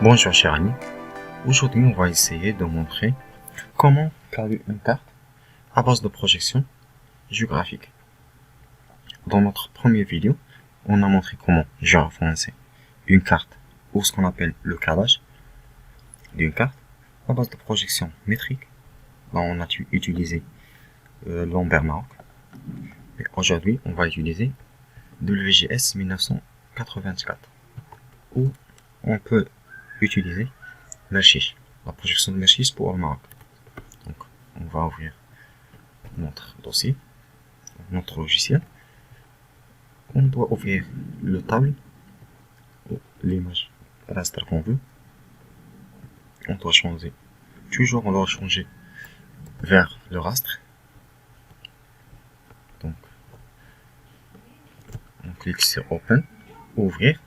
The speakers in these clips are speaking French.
Bonjour chers amis, aujourd'hui on va essayer de montrer comment caler une carte à base de projection géographique. Dans notre première vidéo, on a montré comment géoréférencer une carte ou ce qu'on appelle le calage d'une carte à base de projection métrique. Là on a utilisé Lambert-Mahawk. Et aujourd'hui on va utiliser WGS 1984 où on peut utiliser Merchish, la projection de Merchish pour le Maroc. Donc, on va ouvrir notre dossier, notre logiciel. On doit ouvrir le table ou l'image raster qu'on veut. On doit changer. Toujours, on doit changer vers le rastre. Donc, on clique sur Open, ouvrir.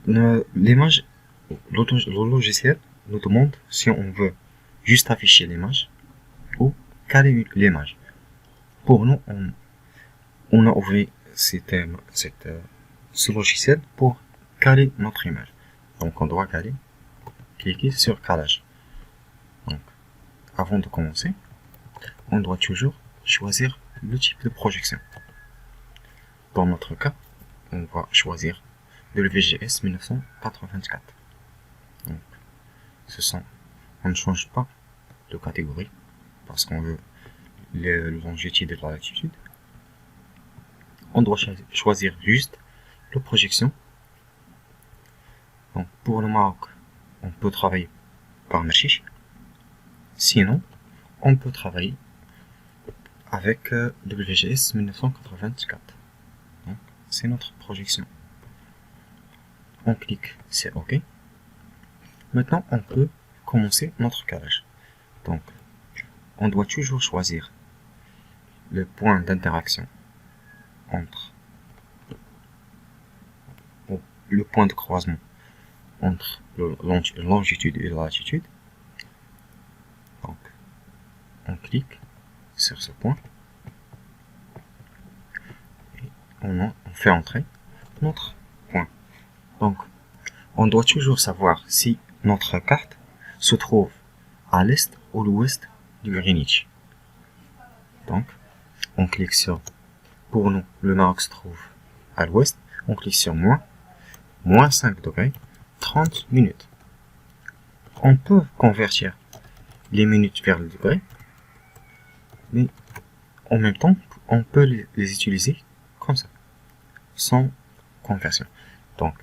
L'image, le logiciel nous demande si on veut juste afficher l'image ou caler l'image. Pour nous, on a ouvert ce logiciel pour caler notre image. Donc on doit caler, cliquer sur calage. Donc, avant de commencer, on doit toujours choisir le type de projection. Dans notre cas, on va choisir WGS 1984. Donc, on ne change pas de catégorie parce qu'on veut les longitudes et la latitude. On doit choisir juste la projection. Donc, pour le Maroc, on peut travailler par Merchish. Sinon, on peut travailler avec WGS 1984. Donc, c'est notre projection. On clique sur OK. Maintenant, on peut commencer notre calage. Donc, on doit toujours choisir le point d'interaction entre le point de croisement entre la longitude et la latitude. Donc, on clique sur ce point et on fait entrer notre point. Donc, on doit toujours savoir si notre carte se trouve à l'est ou l'ouest du Greenwich. Donc, on clique sur, pour nous, le Maroc se trouve à l'ouest, on clique sur moins 5 degrés, 30 minutes. On peut convertir les minutes vers le degré, mais en même temps, on peut les utiliser comme ça, sans conversion. Donc,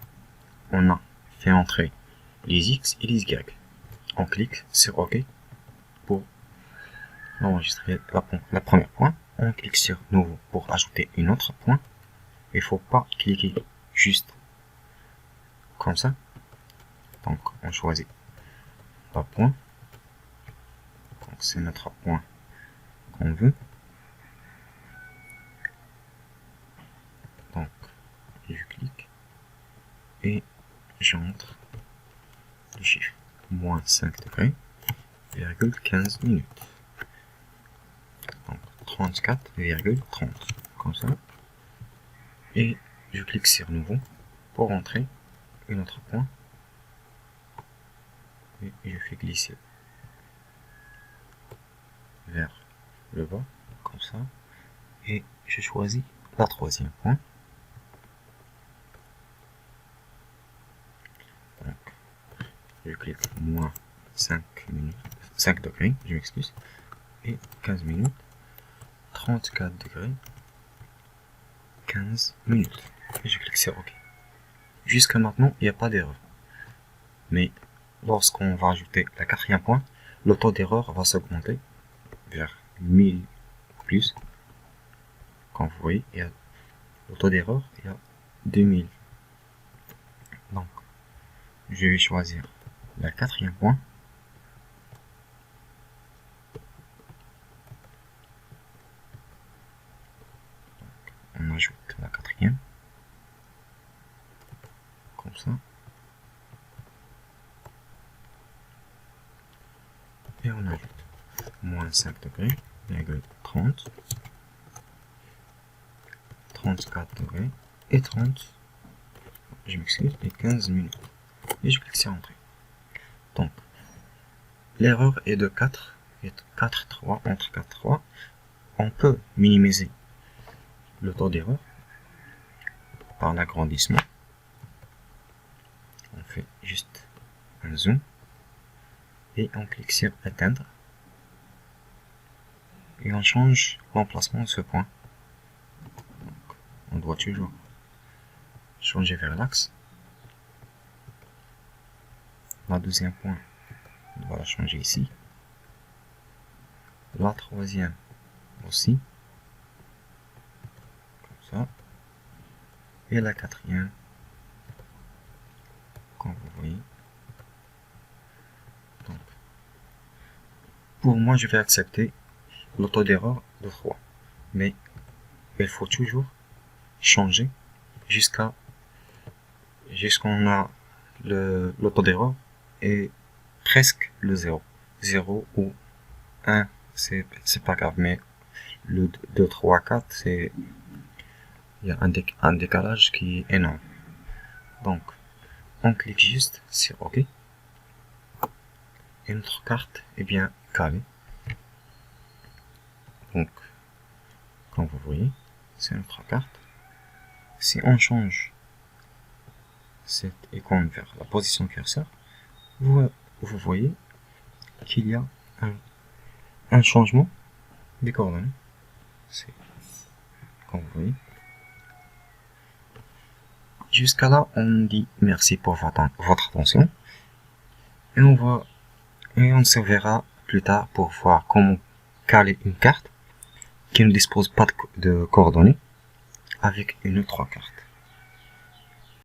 on a fait entrer les X et les Y. On clique sur OK pour enregistrer la première point. On clique sur Nouveau pour ajouter une autre point. Il ne faut pas cliquer juste comme ça. Donc, on choisit le point. Donc, c'est notre point qu'on veut. Donc, je clique et j'entre le chiffre. Moins 5 degrés, 15 minutes. Donc, 34,30. Comme ça. Et je clique sur Nouveau pour entrer un autre point. Et je fais glisser vers le bas, comme ça. Et je choisis la troisième point. Donc, je clique moins 5 minutes, 5 degrés, je m'excuse, et 15 minutes, 34 degrés, 15 minutes. Et je clique sur OK. Jusqu'à maintenant, il n'y a pas d'erreur. Mais lorsqu'on va ajouter la quatrième point, le taux d'erreur va s'augmenter vers 1000 ou plus. Comme vous voyez, il y a le taux d'erreur, il y a 2000. Donc, je vais choisir la quatrième point. Donc, on ajoute la quatrième. Comme ça. Et on ajoute moins 5 degrés, 30, 34 degrés et 30 je m'excuse, et 15 minutes. Et je clique sur Entrée. Donc, l'erreur est de 4, et 4, 3, entre 4, 3. On peut minimiser le taux d'erreur par l'agrandissement. On fait juste un zoom et on clique sur Éteindre et on change l'emplacement de ce point. Donc, on doit toujours changer vers l'axe. La deuxième point, on doit la changer ici. La troisième aussi, comme ça. Et la quatrième, comme vous voyez. Donc, pour moi, je vais accepter le taux d'erreur de 3. Mais il faut toujours changer jusqu'on a le taux d'erreur est presque le 0. 0 ou 1, c'est pas grave, mais le 2, 3, 4, il y a un décalage qui est énorme. Donc, on clique juste sur OK. Et notre carte est bien calée. Donc, comme vous voyez, c'est notre carte. Si on change cette icône vers la position curseur, vous voyez qu'il y a un changement des coordonnées. C'est comme vous voyez. Jusqu'à là, on dit merci pour votre attention et on se verra plus tard pour voir comment caler une carte qui ne dispose pas de coordonnées avec une autre carte.